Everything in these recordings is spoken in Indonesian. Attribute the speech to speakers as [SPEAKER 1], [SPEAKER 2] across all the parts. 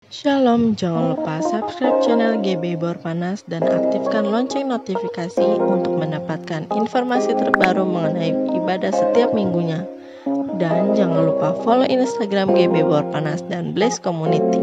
[SPEAKER 1] Shalom, jangan lupa subscribe channel GB Bor Panas dan aktifkan lonceng notifikasi untuk mendapatkan informasi terbaru mengenai ibadah setiap minggunya. Dan jangan lupa follow Instagram GB Bor Panas dan Blaze Community.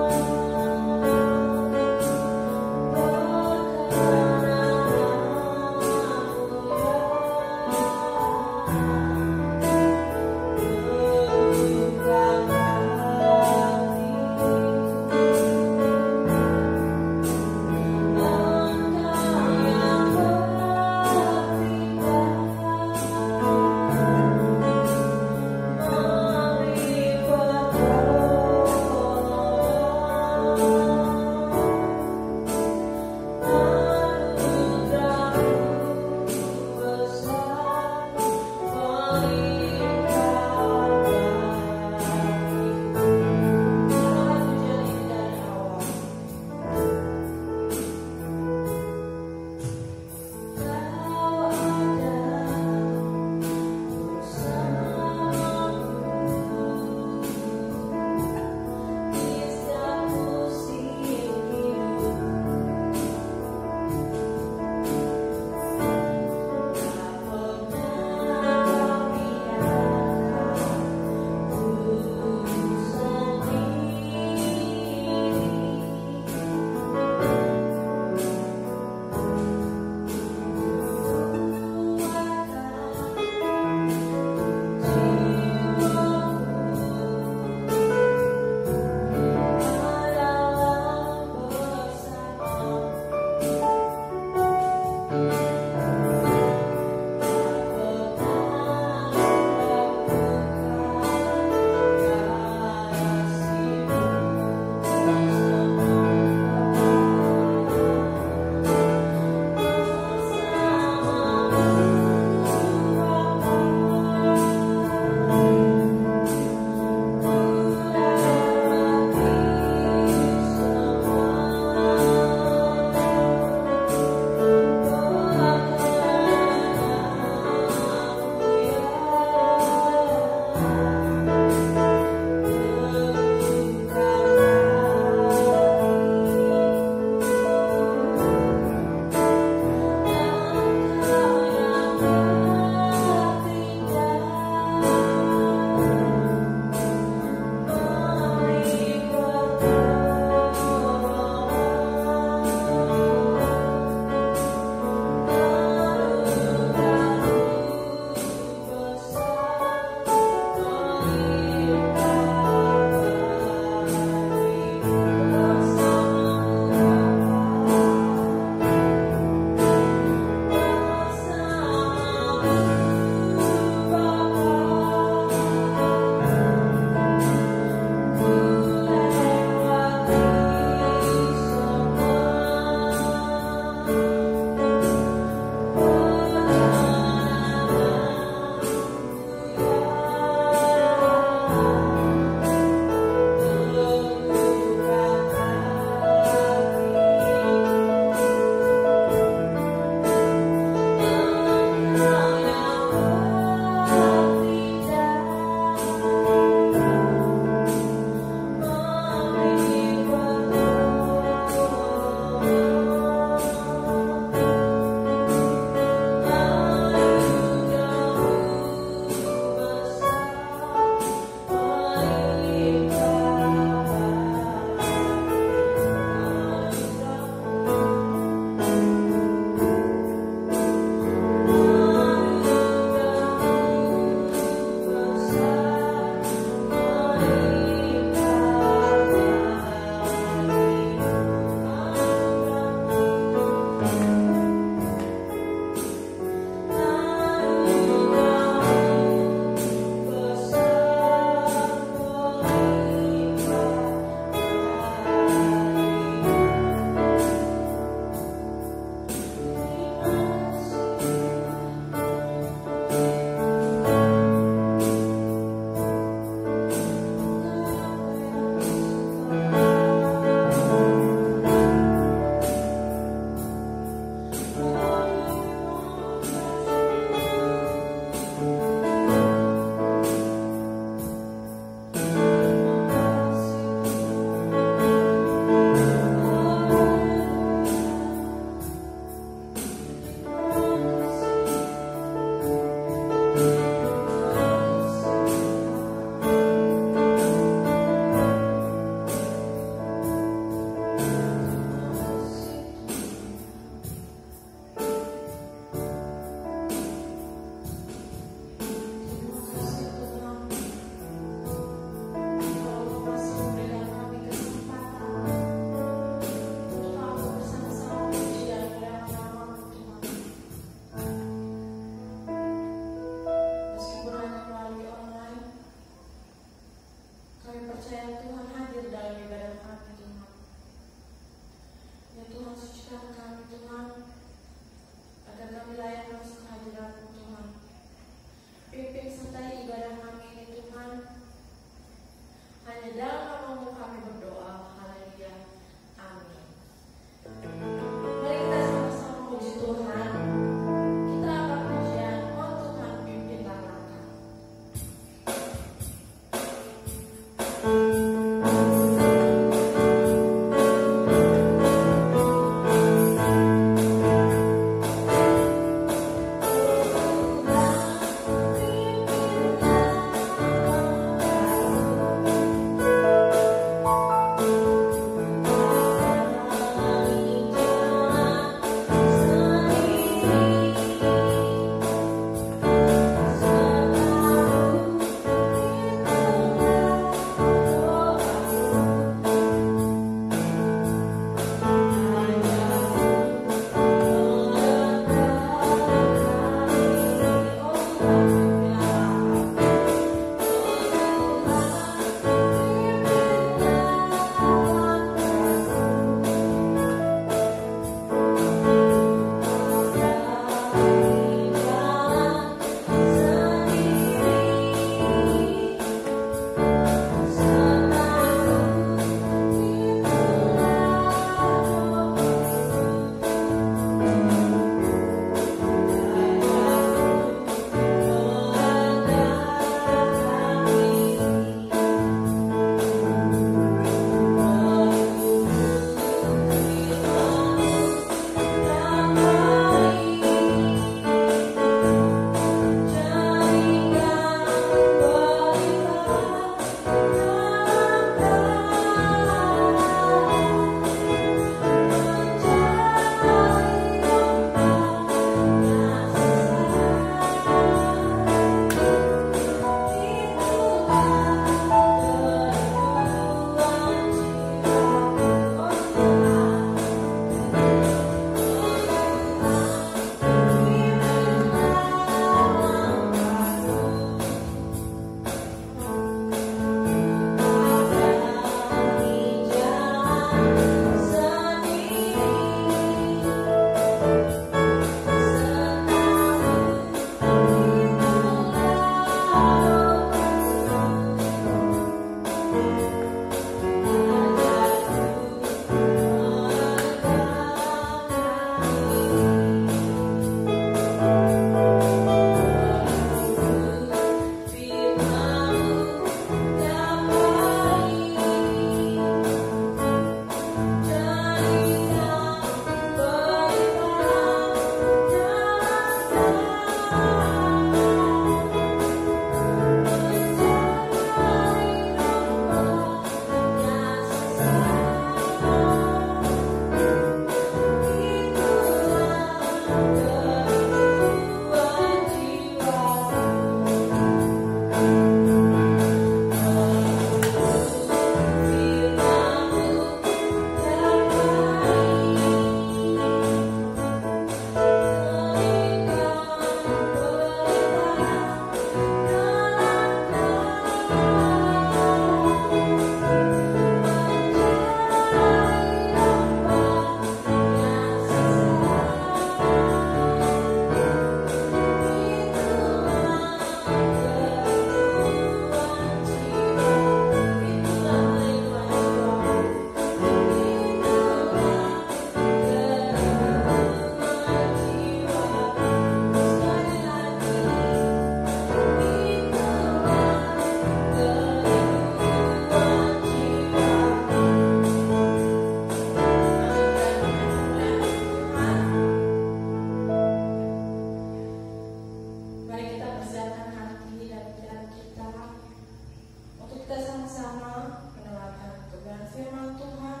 [SPEAKER 1] bersama mendengarkan kebenaran firman Tuhan.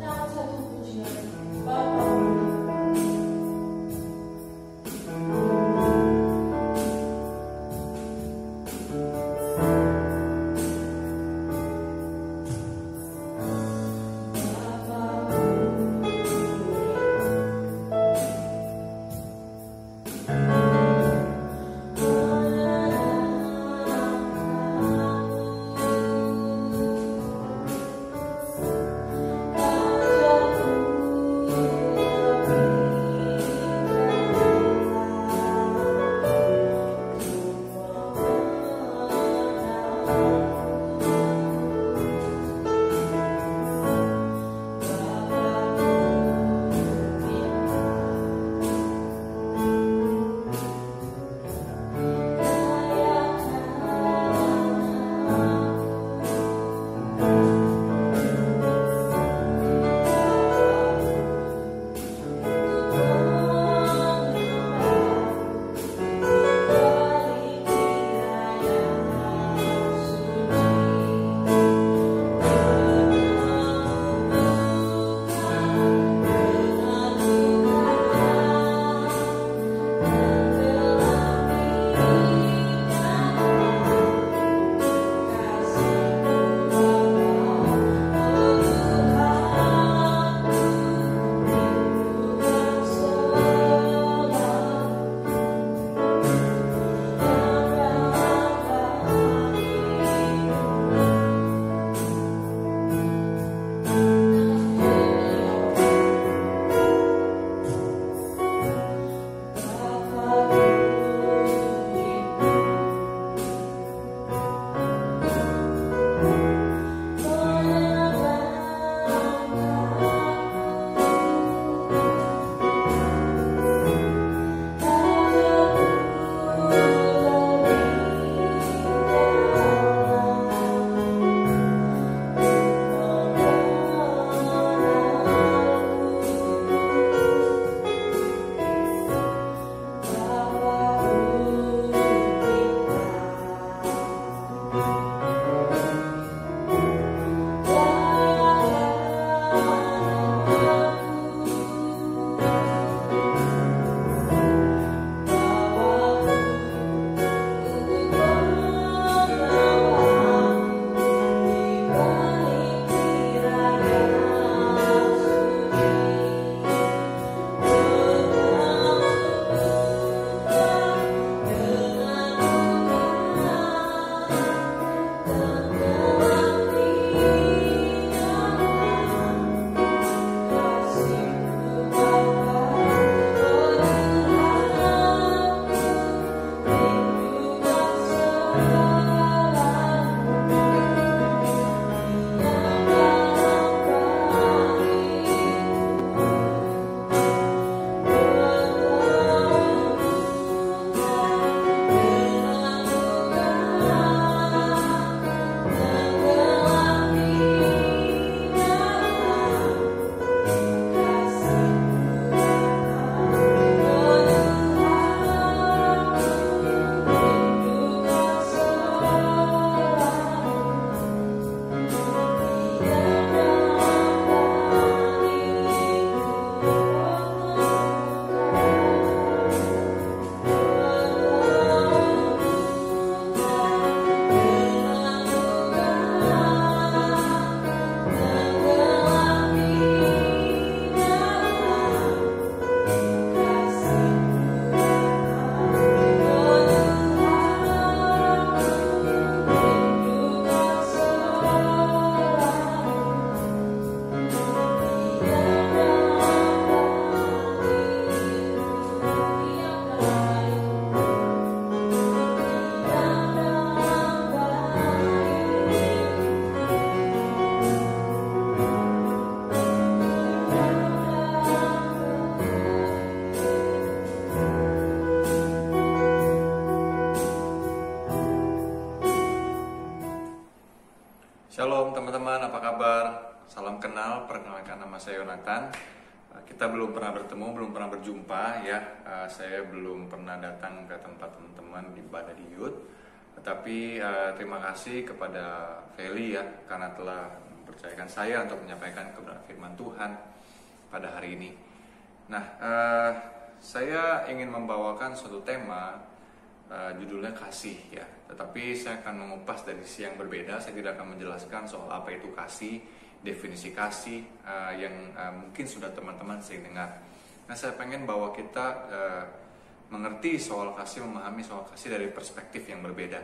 [SPEAKER 1] Dalam satu pujian Bapa
[SPEAKER 2] Shalom teman-teman, apa kabar? Salam kenal, perkenalkan nama saya Yonatan. kita belum pernah bertemu, belum pernah berjumpa ya. Saya belum pernah datang ke tempat teman-teman di ibadah di Youth. Tetapi terima kasih kepada Feli ya, karena telah mempercayakan saya untuk menyampaikan kebenaran firman Tuhan pada hari ini. Nah, saya ingin membawakan suatu tema, judulnya kasih ya. Tetapi saya akan mengupas dari sisi yang berbeda. Saya tidak akan menjelaskan soal apa itu kasih, definisi kasih yang mungkin sudah teman-teman sering dengar. Nah, saya pengen bahwa kita mengerti soal kasih, memahami soal kasih dari perspektif yang berbeda.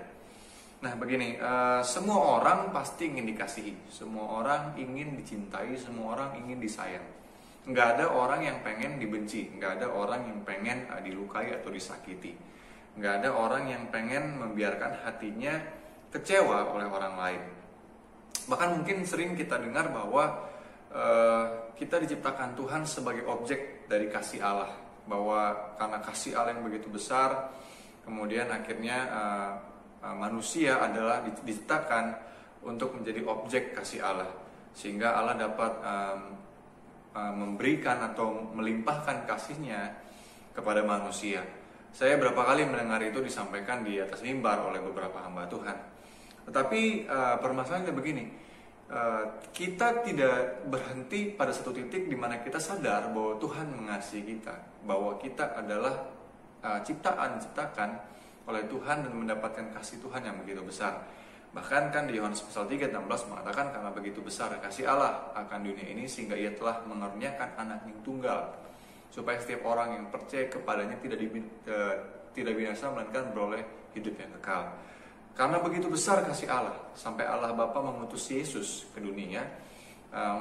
[SPEAKER 2] Nah, begini, semua orang pasti ingin dikasihi, semua orang ingin dicintai, semua orang ingin disayang. Nggak ada orang yang pengen dibenci, nggak ada orang yang pengen dilukai atau disakiti, nggak ada orang yang pengen membiarkan hatinya kecewa oleh orang lain. Bahkan mungkin sering kita dengar bahwa kita diciptakan Tuhan sebagai objek dari kasih Allah, bahwa karena kasih Allah yang begitu besar, kemudian akhirnya manusia adalah diciptakan untuk menjadi objek kasih Allah, sehingga Allah dapat memberikan atau melimpahkan kasihnya kepada manusia. Saya berapa kali mendengar itu disampaikan di atas mimbar oleh beberapa hamba Tuhan. Tetapi permasalahannya begini, kita tidak berhenti pada satu titik di mana kita sadar bahwa Tuhan mengasihi kita, bahwa kita adalah diciptakan oleh Tuhan dan mendapatkan kasih Tuhan yang begitu besar. Bahkan kan di Yohanes pasal 3:16 mengatakan, karena begitu besar kasih Allah akan dunia ini sehingga Ia telah mengaruniakan anak yang tunggal, supaya setiap orang yang percaya kepadanya tidak binasa melainkan beroleh hidup yang kekal. Karena begitu besar kasih Allah, sampai Allah Bapa mengutus Yesus ke dunia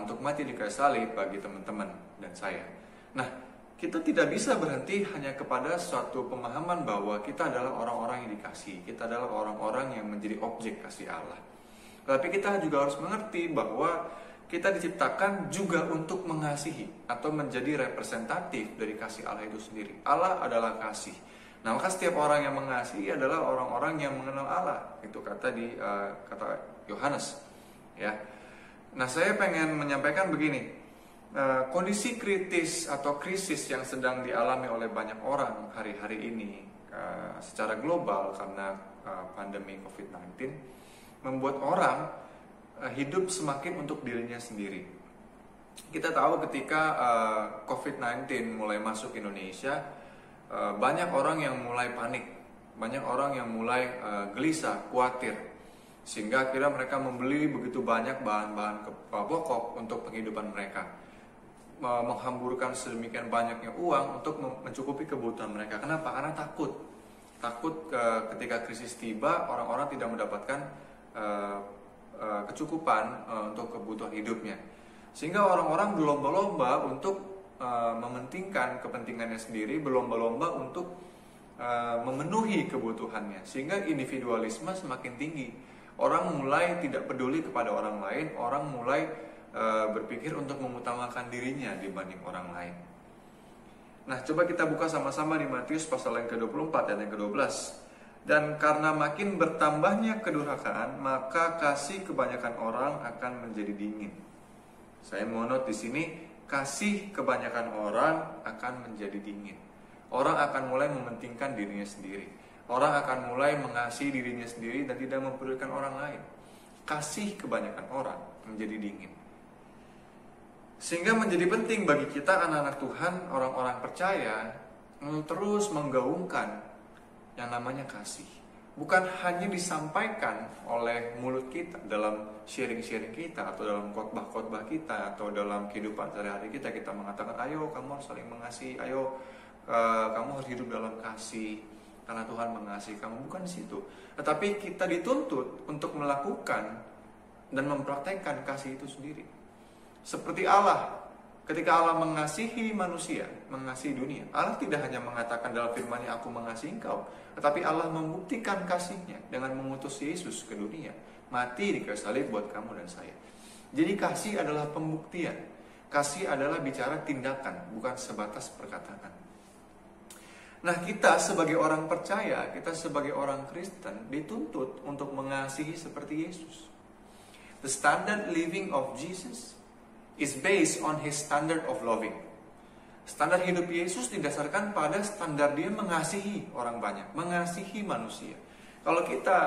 [SPEAKER 2] untuk mati di kayu salib bagi teman-teman dan saya. Nah, kita tidak bisa berhenti hanya kepada suatu pemahaman bahwa kita adalah orang-orang yang dikasihi, kita adalah orang-orang yang menjadi objek kasih Allah. Tetapi kita juga harus mengerti bahwa kita diciptakan juga untuk mengasihi atau menjadi representatif dari kasih Allah itu sendiri. Allah adalah kasih. Nah, maka setiap orang yang mengasihi adalah orang-orang yang mengenal Allah. Itu kata di kata Yohanes, ya. Nah, saya pengen menyampaikan begini. Kondisi kritis atau krisis yang sedang dialami oleh banyak orang hari-hari ini secara global karena pandemi COVID-19 membuat orang hidup semakin untuk dirinya sendiri. Kita tahu ketika COVID-19 mulai masuk Indonesia, banyak orang yang mulai panik, banyak orang yang mulai gelisah, khawatir, sehingga akhirnya mereka membeli begitu banyak bahan-bahan pokok untuk penghidupan mereka, menghamburkan sedemikian banyaknya uang untuk mencukupi kebutuhan mereka. Kenapa? Karena takut ketika krisis tiba orang-orang tidak mendapatkan kecukupan untuk kebutuhan hidupnya, sehingga orang-orang berlomba-lomba untuk mementingkan kepentingannya sendiri, berlomba-lomba untuk memenuhi kebutuhannya, sehingga individualisme semakin tinggi. Orang mulai tidak peduli kepada orang lain, orang mulai berpikir untuk mengutamakan dirinya dibanding orang lain. Nah, coba kita buka sama-sama di Matius pasal yang ke-24 dan yang ke-12. Dan karena makin bertambahnya kedurhakaan, maka kasih kebanyakan orang akan menjadi dingin. Saya mau note di sini, kasih kebanyakan orang akan menjadi dingin. Orang akan mulai mementingkan dirinya sendiri. Orang akan mulai mengasihi dirinya sendiri dan tidak mempedulikan orang lain. Kasih kebanyakan orang menjadi dingin. Sehingga menjadi penting bagi kita anak-anak Tuhan, orang-orang percaya, terus menggaungkan yang namanya kasih. Bukan hanya disampaikan oleh mulut kita dalam sharing-sharing kita, atau dalam khotbah-khotbah kita, atau dalam kehidupan sehari-hari kita mengatakan, ayo kamu harus saling mengasihi, ayo kamu harus hidup dalam kasih, karena Tuhan mengasihi kamu. Bukan di situ. Tetapi kita dituntut untuk melakukan dan mempraktekkan kasih itu sendiri. Seperti Allah, ketika Allah mengasihi manusia, mengasihi dunia, Allah tidak hanya mengatakan dalam firman-Nya, aku mengasihi engkau, tetapi Allah membuktikan kasih-Nya dengan mengutus Yesus ke dunia, mati di kayu salib buat kamu dan saya. Jadi kasih adalah pembuktian, kasih adalah bicara tindakan, bukan sebatas perkataan. Nah, kita sebagai orang percaya, kita sebagai orang Kristen dituntut untuk mengasihi seperti Yesus. The standard living of Jesus is based on His standard of loving. Standar hidup Yesus didasarkan pada standar dia mengasihi orang banyak, mengasihi manusia. Kalau kita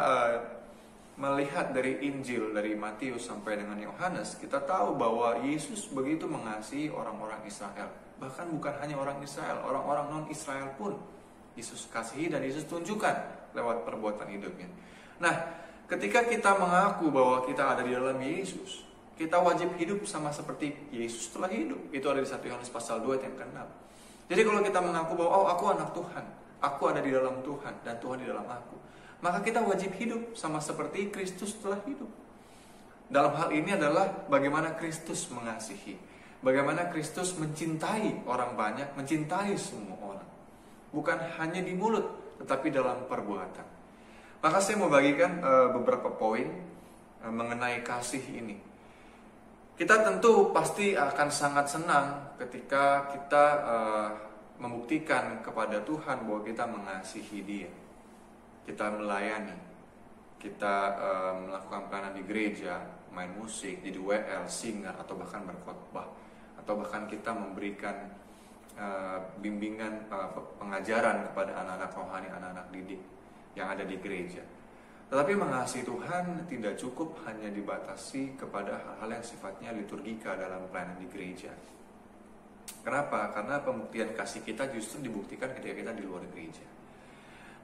[SPEAKER 2] melihat dari Injil, dari Matius sampai dengan Yohanes, kita tahu bahwa Yesus begitu mengasihi orang-orang Israel. Bahkan bukan hanya orang Israel, orang-orang non-Israel pun Yesus kasihi dan Yesus tunjukkan lewat perbuatan hidupnya. Nah, ketika kita mengaku bahwa kita ada di dalam Yesus, kita wajib hidup sama seperti Yesus telah hidup. Itu ada di 1 Yohanes pasal 2 ayat yang ke-6. Jadi kalau kita mengaku bahwa aku anak Tuhan, aku ada di dalam Tuhan dan Tuhan di dalam aku, maka kita wajib hidup sama seperti Kristus telah hidup. Dalam hal ini adalah bagaimana Kristus mengasihi, bagaimana Kristus mencintai orang banyak, mencintai semua orang. Bukan hanya di mulut, tetapi dalam perbuatan. Maka saya mau bagikan beberapa poin mengenai kasih ini. Kita tentu pasti akan sangat senang ketika kita membuktikan kepada Tuhan bahwa kita mengasihi Dia. Kita melayani, kita melakukan pelayanan di gereja, main musik, jadi WL, singer, atau bahkan berkhotbah, atau bahkan kita memberikan bimbingan pengajaran kepada anak-anak rohani, anak-anak didik yang ada di gereja. Tetapi mengasihi Tuhan tidak cukup hanya dibatasi kepada hal-hal yang sifatnya liturgika dalam pelayanan di gereja. Kenapa? Karena pembuktian kasih kita justru dibuktikan ketika kita di luar gereja.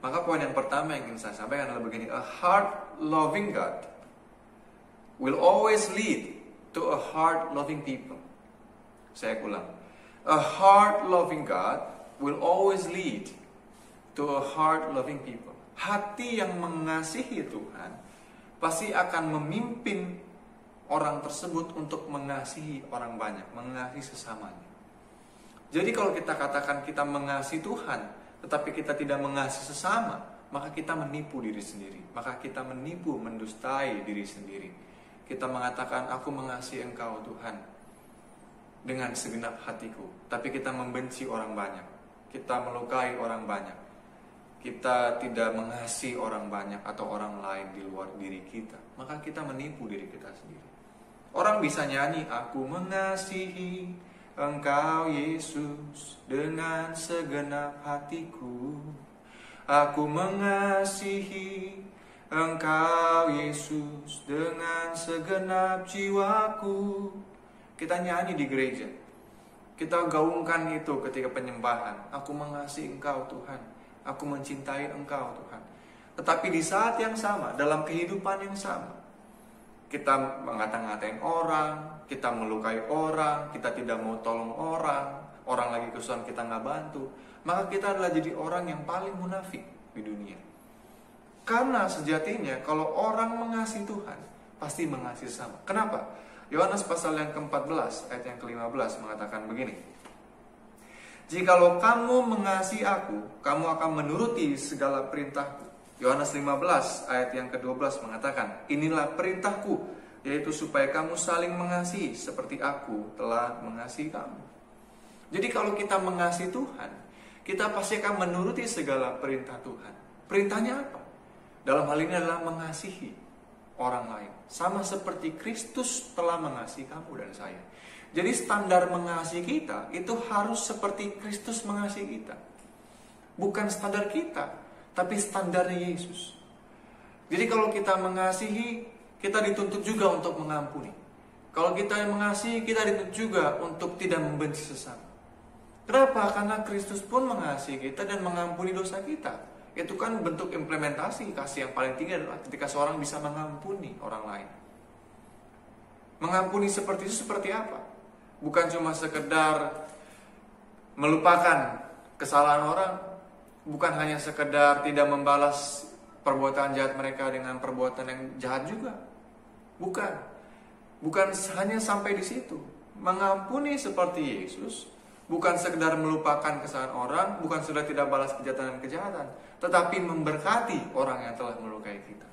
[SPEAKER 2] Maka poin yang pertama yang ingin saya sampaikan adalah begini: a heart loving God will always lead to a heart loving people. Saya ulang. A heart loving God will always lead to a heart loving people. Hati yang mengasihi Tuhan pasti akan memimpin orang tersebut untuk mengasihi orang banyak, mengasihi sesamanya. Jadi kalau kita katakan kita mengasihi Tuhan, tetapi kita tidak mengasihi sesama, maka kita menipu diri sendiri. Maka kita menipu, mendustai diri sendiri. Kita mengatakan, aku mengasihi Engkau Tuhan dengan segenap hatiku, tapi kita membenci orang banyak, kita melukai orang banyak, kita tidak mengasihi orang banyak atau orang lain di luar diri kita, maka kita menipu diri kita sendiri. Orang bisa nyanyi, aku mengasihi Engkau Yesus dengan segenap hatiku, aku mengasihi Engkau Yesus dengan segenap jiwaku. Kita nyanyi di gereja, kita gaungkan itu ketika penyembahan, aku mengasihi Engkau Tuhan, aku mencintai Engkau Tuhan. Tetapi di saat yang sama, dalam kehidupan yang sama, kita mengata-ngatain orang, kita melukai orang, kita tidak mau tolong orang lagi kesusahan kita nggak bantu, maka kita adalah jadi orang yang paling munafik di dunia. Karena sejatinya kalau orang mengasihi Tuhan, pasti mengasihi sama. Kenapa? Yohanes pasal yang ke-14 ayat yang ke-15 mengatakan begini: jikalau kamu mengasihi aku, kamu akan menuruti segala perintahku. Yohanes 15 ayat yang ke-12 mengatakan, inilah perintahku, yaitu supaya kamu saling mengasihi seperti aku telah mengasihi kamu. Jadi kalau kita mengasihi Tuhan, kita pasti akan menuruti segala perintah Tuhan. Perintahnya apa? Dalam hal ini adalah mengasihi orang lain, sama seperti Kristus telah mengasihi kamu dan saya. Jadi standar mengasihi kita itu harus seperti Kristus mengasihi kita. Bukan standar kita, tapi standarnya Yesus. Jadi kalau kita mengasihi, kita dituntut juga untuk mengampuni. Kalau kita mengasihi, kita dituntut juga untuk tidak membenci sesama. Kenapa? Karena Kristus pun mengasihi kita dan mengampuni dosa kita. Itu kan bentuk implementasi kasih yang paling tinggi adalah ketika seorang bisa mengampuni orang lain. Mengampuni seperti itu seperti apa? Bukan cuma sekedar melupakan kesalahan orang, bukan hanya sekedar tidak membalas perbuatan jahat mereka dengan perbuatan yang jahat juga. Bukan hanya sampai di situ. Mengampuni seperti Yesus bukan sekedar melupakan kesalahan orang, bukan sekedar tidak balas kejahatan dan kejahatan, tetapi memberkati orang yang telah melukai kita.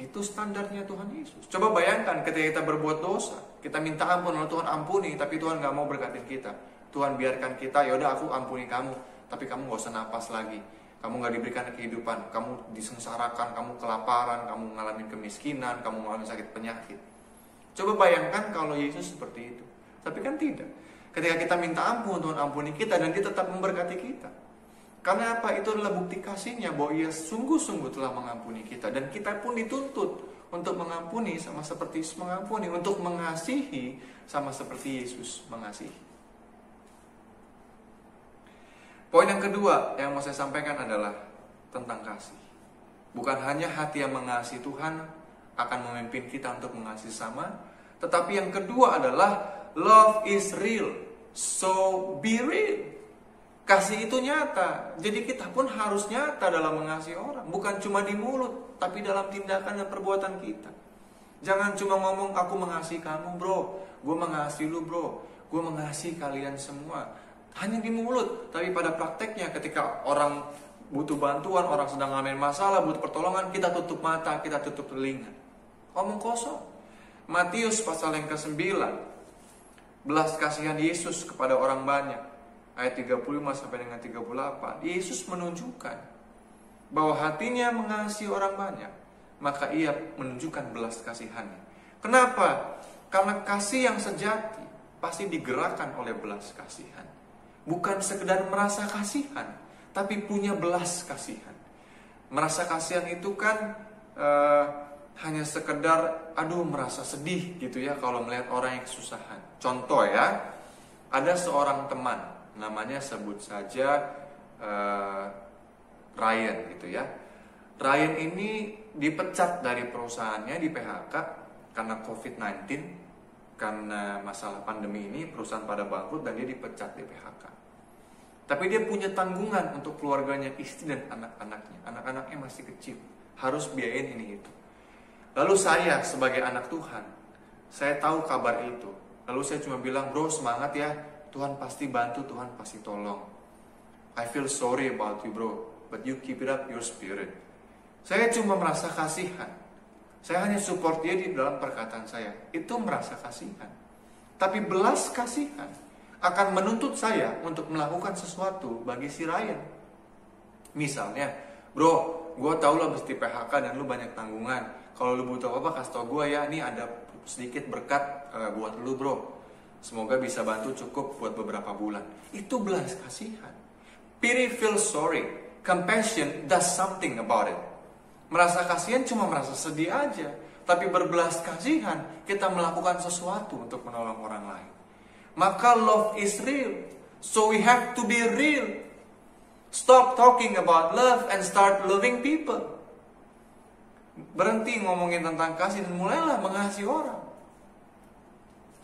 [SPEAKER 2] Itu standarnya Tuhan Yesus. Coba bayangkan ketika kita berbuat dosa, kita minta ampun, lalu Tuhan ampuni, tapi Tuhan gak mau berkatin kita. Tuhan biarkan kita, yaudah aku ampuni kamu, tapi kamu gak usah napas lagi. Kamu gak diberikan kehidupan, kamu disengsarakan, kamu kelaparan, kamu mengalami kemiskinan, kamu mengalami sakit penyakit. Coba bayangkan kalau Yesus seperti itu. Tapi kan tidak. Ketika kita minta ampun, Tuhan ampuni kita dan dia tetap memberkati kita. Karena apa? Itu adalah bukti kasih-Nya bahwa ia sungguh-sungguh telah mengampuni kita. Dan kita pun dituntut untuk mengampuni sama seperti Yesus mengampuni, untuk mengasihi sama seperti Yesus mengasihi. Poin yang kedua yang mau saya sampaikan adalah tentang kasih. Bukan hanya hati yang mengasihi Tuhan akan memimpin kita untuk mengasihi sama, tetapi yang kedua adalah love is real, so be real. Kasih itu nyata, jadi kita pun harus nyata dalam mengasihi orang. Bukan cuma di mulut, tapi dalam tindakan dan perbuatan kita. Jangan cuma ngomong, aku mengasihi kamu bro, gue mengasihi lu bro, gue mengasihi kalian semua. Hanya di mulut, tapi pada prakteknya ketika orang butuh bantuan, orang sedang ngalamin masalah, butuh pertolongan, kita tutup mata, kita tutup telinga. Omong kosong. Matius pasal yang ke-9, belas kasihan Yesus kepada orang banyak, ayat 35 sampai dengan 38. Yesus menunjukkan bahwa hatinya mengasihi orang banyak, maka ia menunjukkan belas kasihannya. Kenapa? Karena kasih yang sejati pasti digerakkan oleh belas kasihan. Bukan sekedar merasa kasihan, tapi punya belas kasihan. Merasa kasihan itu kan hanya sekedar merasa sedih gitu ya kalau melihat orang yang kesusahan. Contoh ya, ada seorang teman, namanya sebut saja Ryan gitu ya. Ryan ini dipecat dari perusahaannya, di PHK karena COVID-19, karena masalah pandemi ini perusahaan pada bangkrut dan dia dipecat di PHK. Tapi dia punya tanggungan untuk keluarganya, istri dan anak-anaknya. Anak-anaknya masih kecil, harus biayain ini itu. Lalu saya sebagai anak Tuhan, saya tahu kabar itu. Lalu saya cuma bilang, bro semangat ya, Tuhan pasti bantu, Tuhan pasti tolong. I feel sorry about you bro, but you keep it up your spirit. Saya cuma merasa kasihan. Saya hanya support dia di dalam perkataan saya. Itu merasa kasihan. Tapi belas kasihan akan menuntut saya untuk melakukan sesuatu bagi si Ryan. Misalnya, bro, gue tau lo mesti PHK dan lo banyak tanggungan. Kalau lo butuh apa, kasih tau gue ya. Ini ada sedikit berkat buat lo bro. Semoga bisa bantu cukup buat beberapa bulan. Itu belas kasihan. Pity feel sorry. Compassion does something about it. Merasa kasihan cuma merasa sedih aja. Tapi berbelas kasihan, kita melakukan sesuatu untuk menolong orang lain. Maka love is real. So we have to be real. Stop talking about love and start loving people. Berhenti ngomongin tentang kasih dan mulailah mengasihi orang.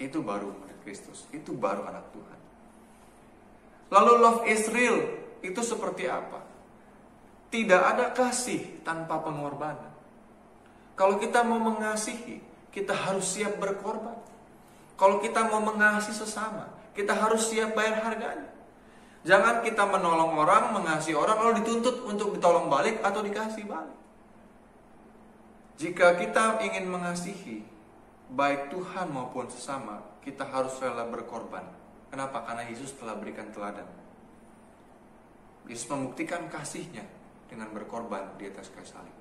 [SPEAKER 2] Itu baru murid Kristus. Itu baru anak Tuhan. Lalu love is real. Itu seperti apa? Tidak ada kasih tanpa pengorbanan. Kalau kita mau mengasihi, kita harus siap berkorban. Kalau kita mau mengasihi sesama, kita harus siap bayar harganya. Jangan kita menolong orang, mengasihi orang, lalu dituntut untuk ditolong balik atau dikasih balik. Jika kita ingin mengasihi, baik Tuhan maupun sesama, kita harus rela berkorban. Kenapa? Karena Yesus telah berikan teladan. Yesus membuktikan kasih-Nya dengan berkorban di atas kayu salib.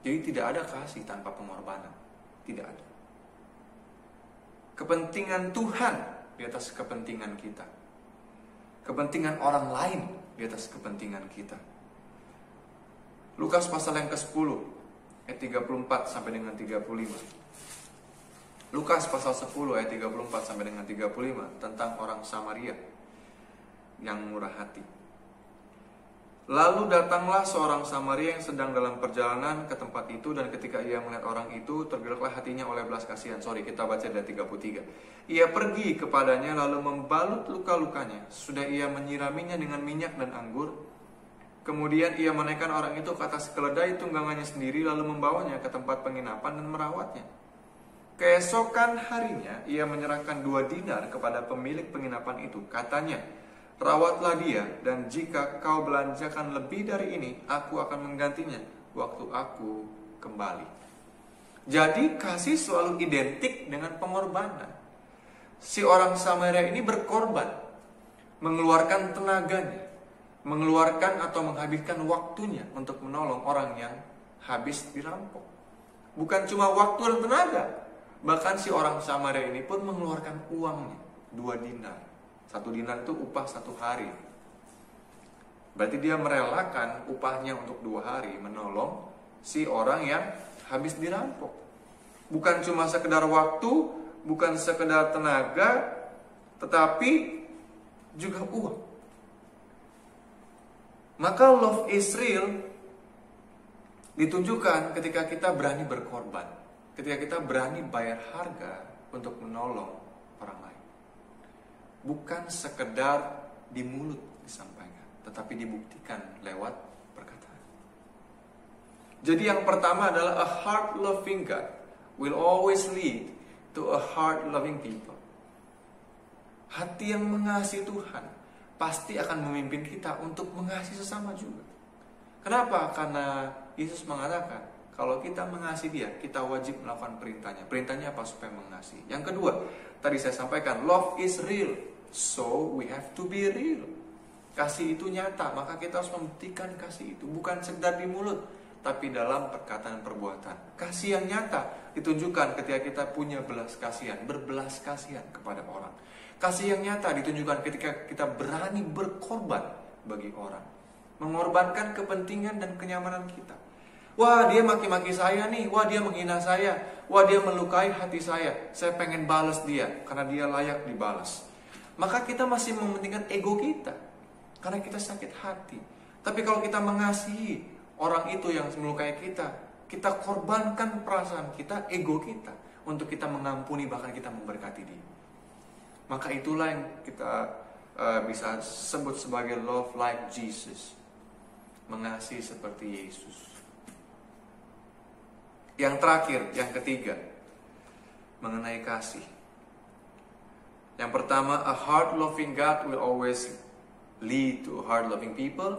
[SPEAKER 2] Jadi tidak ada kasih tanpa pengorbanan. Tidak ada. Kepentingan Tuhan di atas kepentingan kita. Kepentingan orang lain di atas kepentingan kita. Lukas pasal yang ke-10 ayat 34 sampai dengan 35. Lukas pasal 10 ayat 34 sampai dengan 35 tentang orang Samaria yang murah hati. Lalu datanglah seorang Samaria yang sedang dalam perjalanan ke tempat itu, dan ketika ia melihat orang itu, tergeraklah hatinya oleh belas kasihan. Kita baca dari 33. Ia pergi kepadanya lalu membalut luka-lukanya. Sudah ia menyiraminya dengan minyak dan anggur. Kemudian ia menaikkan orang itu ke atas keledai tunggangannya sendiri, lalu membawanya ke tempat penginapan dan merawatnya. Keesokan harinya ia menyerahkan 2 dinar kepada pemilik penginapan itu. Katanya, rawatlah dia, dan jika kau belanjakan lebih dari ini, aku akan menggantinya waktu aku kembali. Jadi kasih selalu identik dengan pengorbanan. Si orang Samaria ini berkorban, mengeluarkan tenaganya, mengeluarkan atau menghabiskan waktunya untuk menolong orang yang habis dirampok. Bukan cuma waktu dan tenaga, bahkan si orang Samaria ini pun mengeluarkan uangnya, 2 dinar. 1 dinar itu upah 1 hari. Berarti dia merelakan upahnya untuk 2 hari menolong si orang yang habis dirampok. Bukan cuma sekedar waktu, bukan sekedar tenaga, tetapi juga uang. Maka love is real ditunjukkan ketika kita berani berkorban, ketika kita berani bayar harga untuk menolong orang lain. Bukan sekedar di mulut disampaikan, tetapi dibuktikan lewat perkataan. Jadi yang pertama adalah a heart loving God will always lead to a heart loving people. Hati yang mengasihi Tuhan pasti akan memimpin kita untuk mengasihi sesama juga. Kenapa? Karena Yesus mengatakan, kalau kita mengasihi Dia, kita wajib melakukan perintahnya. Perintahnya apa? Supaya mengasihi. Yang kedua, tadi saya sampaikan, love is real, so we have to be real. Kasih itu nyata, maka kita harus membuktikan kasih itu. Bukan sekedar di mulut, tapi dalam perkataan perbuatan. Kasih yang nyata ditunjukkan ketika kita punya belas kasihan, berbelas kasihan kepada orang. Kasih yang nyata ditunjukkan ketika kita berani berkorban bagi orang. Mengorbankan kepentingan dan kenyamanan kita. Wah, dia maki-maki saya nih. Wah, dia menghina saya. Wah, dia melukai hati saya. Saya pengen balas dia karena dia layak dibalas. Maka kita masih mementingkan ego kita karena kita sakit hati. Tapi kalau kita mengasihi orang itu yang melukai kita, kita korbankan perasaan kita, ego kita, untuk kita mengampuni, bahkan kita memberkati dia. Maka itulah yang kita bisa sebut sebagai love like Jesus. Mengasihi seperti Yesus. Yang terakhir, yang ketiga, mengenai kasih. Yang pertama, a heart-loving God will always lead to heart-loving people.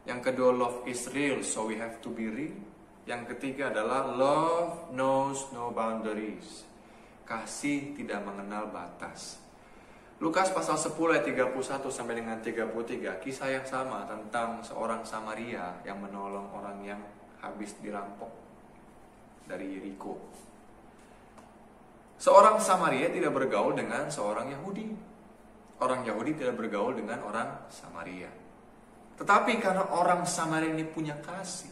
[SPEAKER 2] Yang kedua, love is real, so we have to be real. Yang ketiga adalah love knows no boundaries. Kasih tidak mengenal batas. Lukas pasal 10 ayat 31 sampai dengan 33, kisah yang sama tentang seorang Samaria yang menolong orang yang habis dirampok dari Yeriko. Seorang Samaria tidak bergaul dengan seorang Yahudi. Orang Yahudi tidak bergaul dengan orang Samaria. Tetapi karena orang Samaria ini punya kasih,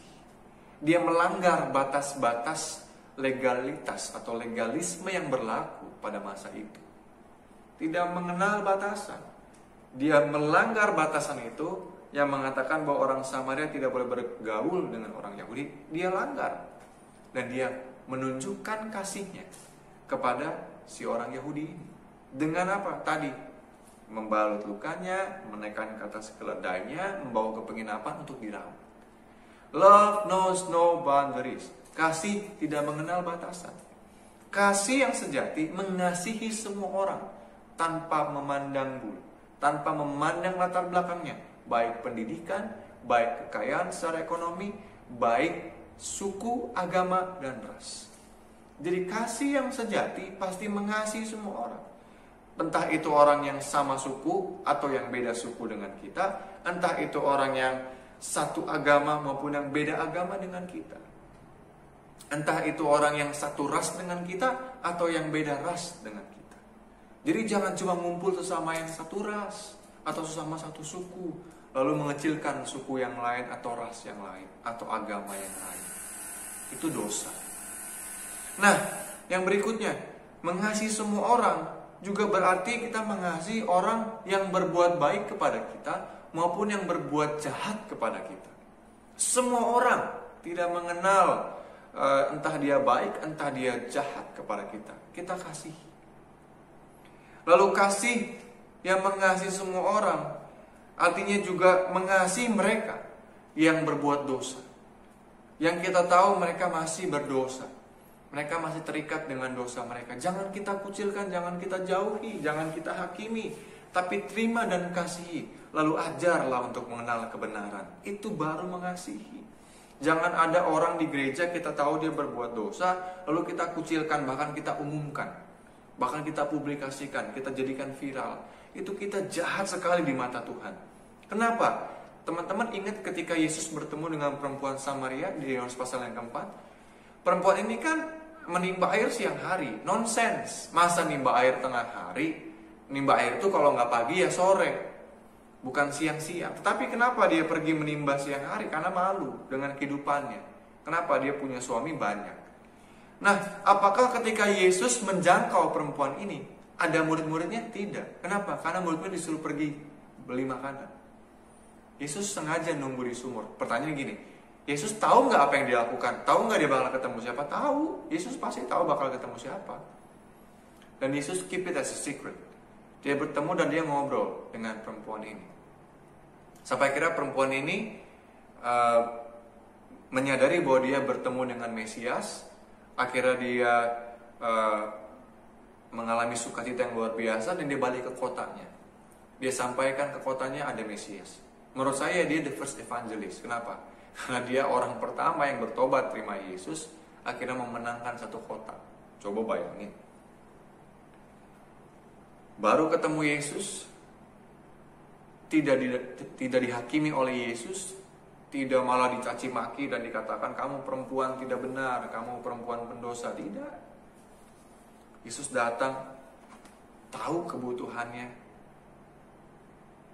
[SPEAKER 2] dia melanggar batas-batas legalitas atau legalisme yang berlaku pada masa itu. Tidak mengenal batasan. Dia melanggar batasan itu yang mengatakan bahwa orang Samaria tidak boleh bergaul dengan orang Yahudi. Dia langgar. Dan dia menunjukkan kasihnya kepada si orang Yahudi ini. Dengan apa? Tadi, membalut lukanya, menaikkan ke atas keledainya, membawa ke penginapan untuk dirawat. Love knows no boundaries. Kasih tidak mengenal batasan. Kasih yang sejati mengasihi semua orang tanpa memandang bulu, tanpa memandang latar belakangnya, baik pendidikan, baik kekayaan secara ekonomi, baik suku, agama, dan ras. Jadi kasih yang sejati pasti mengasihi semua orang. Entah itu orang yang sama suku atau yang beda suku dengan kita, entah itu orang yang satu agama maupun yang beda agama dengan kita. Entah itu orang yang satu ras dengan kita atau yang beda ras dengan kita. Jadi jangan cuma ngumpul sesama yang satu ras atau sesama satu suku, lalu mengecilkan suku yang lain atau ras yang lain atau agama yang lain. Itu dosa. Nah, yang berikutnya, mengasihi semua orang juga berarti kita mengasihi orang yang berbuat baik kepada kita maupun yang berbuat jahat kepada kita. Semua orang, tidak mengenal entah dia baik, entah dia jahat kepada kita. Kita kasihi. Lalu kasih yang mengasihi semua orang artinya juga mengasihi mereka yang berbuat dosa. Yang kita tahu mereka masih berdosa. Mereka masih terikat dengan dosa mereka. Jangan kita kucilkan, jangan kita jauhi, jangan kita hakimi. Tapi terima dan kasihi. Lalu ajarlah untuk mengenal kebenaran. Itu baru mengasihi. Jangan ada orang di gereja kita tahu dia berbuat dosa, lalu kita kucilkan, bahkan kita umumkan. Bahkan kita publikasikan, kita jadikan viral. Itu kita jahat sekali di mata Tuhan. Kenapa? Teman-teman ingat ketika Yesus bertemu dengan perempuan Samaria di Yohanes pasal yang keempat. Perempuan ini kan menimba air siang hari. Nonsens. Masa nimba air tengah hari? Menimba air itu kalau nggak pagi ya sore, bukan siang-siang. Tetapi kenapa dia pergi menimba siang hari? Karena malu dengan kehidupannya. Kenapa? Dia punya suami banyak. Nah, apakah ketika Yesus menjangkau perempuan ini, ada murid-muridnya? Tidak. Kenapa? Karena murid-murid disuruh pergi beli makanan. Yesus sengaja nunggu di sumur. Pertanyaannya gini, Yesus tahu nggak apa yang dia lakukan? Tahu nggak dia bakal ketemu siapa? Tahu. Yesus pasti tahu bakal ketemu siapa. Dan Yesus keep it as a secret. Dia bertemu dan dia ngobrol dengan perempuan ini. Sampai akhirnya perempuan ini menyadari bahwa dia bertemu dengan Mesias. Akhirnya dia mengalami sukacita yang luar biasa dan dia balik ke kotanya. Dia sampaikan ke kotanya ada Mesias. Menurut saya dia the first evangelist. Kenapa? Karena dia orang pertama yang bertobat terima Yesus, akhirnya memenangkan satu kota. Coba bayangin. Baru ketemu Yesus, tidak dihakimi oleh Yesus, tidak malah dicaci maki dan dikatakan kamu perempuan tidak benar, kamu perempuan pendosa. Tidak. Yesus datang, tahu kebutuhannya,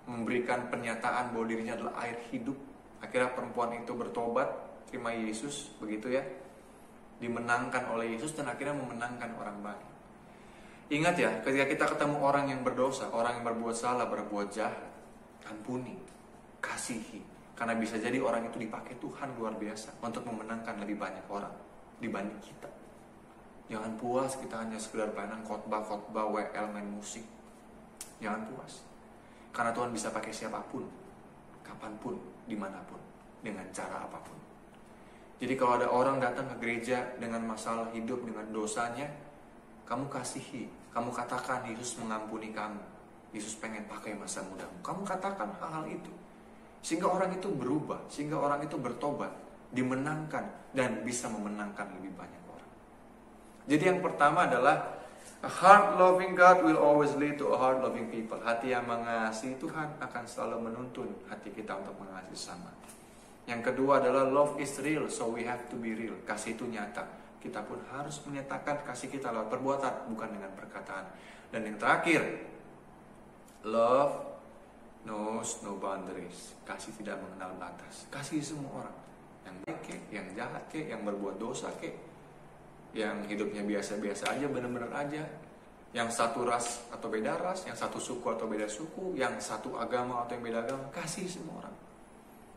[SPEAKER 2] memberikan pernyataan bahwa dirinya adalah air hidup. Akhirnya perempuan itu bertobat, terima Yesus, begitu ya. Dimenangkan oleh Yesus dan akhirnya memenangkan orang banyak. Ingat ya, ketika kita ketemu orang yang berdosa, orang yang berbuat salah, berbuat jahat, ampuni, kasihi. Karena bisa jadi orang itu dipakai Tuhan luar biasa untuk memenangkan lebih banyak orang dibanding kita. Jangan puas kita hanya sekedar pelayanan khotbah, WL, main musik. Jangan puas. Karena Tuhan bisa pakai siapapun, kapanpun, dimanapun, dengan cara apapun. Jadi kalau ada orang datang ke gereja dengan masalah hidup, dengan dosanya, kamu kasihi, kamu katakan Yesus mengampuni kamu. Yesus pengen pakai masa mudamu. Kamu katakan hal-hal itu. Sehingga orang itu berubah, sehingga orang itu bertobat, dimenangkan, dan bisa memenangkan lebih banyak orang. Jadi yang pertama adalah a heart-loving God will always lead to a heart-loving people. Hati yang mengasihi Tuhan akan selalu menuntun hati kita untuk mengasihi sesama. Yang kedua adalah love is real, so we have to be real. Kasih itu nyata. Kita pun harus menyatakan kasih kita lewat perbuatan, bukan dengan perkataan. Dan yang terakhir, love knows no boundaries. Kasih tidak mengenal batas. Kasih semua orang. Yang baik kek, yang jahat kek, yang berbuat dosa kek, yang hidupnya biasa-biasa aja, benar-benar aja, yang satu ras atau beda ras, yang satu suku atau beda suku, yang satu agama atau yang beda agama, kasih semua orang.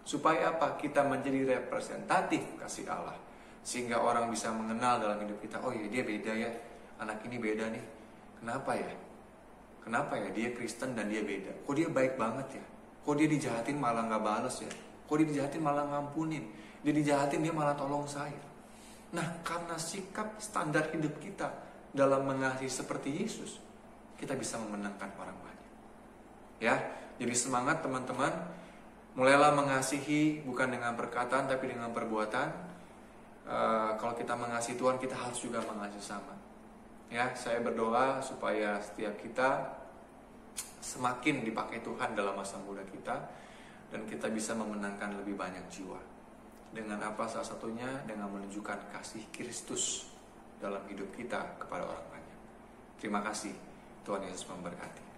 [SPEAKER 2] Supaya apa? Kita menjadi representatif kasih Allah, sehingga orang bisa mengenal dalam hidup kita, oh iya dia beda ya, anak ini beda nih. Kenapa ya? Kenapa ya dia Kristen dan dia beda? Kok dia baik banget ya? Kok dia dijahatin malah gak bales ya? Kok dia dijahatin malah ngampunin? Dia dijahatin dia malah tolong saya. Nah, karena sikap standar hidup kita dalam mengasihi seperti Yesus, kita bisa memenangkan orang banyak. Ya, jadi semangat teman-teman. Mulailah mengasihi bukan dengan perkataan tapi dengan perbuatan. Kalau kita mengasihi Tuhan, kita harus juga mengasihi sama. Ya, saya berdoa supaya setiap kita semakin dipakai Tuhan dalam masa muda kita, dan kita bisa memenangkan lebih banyak jiwa. Dengan apa? Salah satunya dengan menunjukkan kasih Kristus dalam hidup kita kepada orang banyak. Terima kasih. Tuhan Yesus memberkati.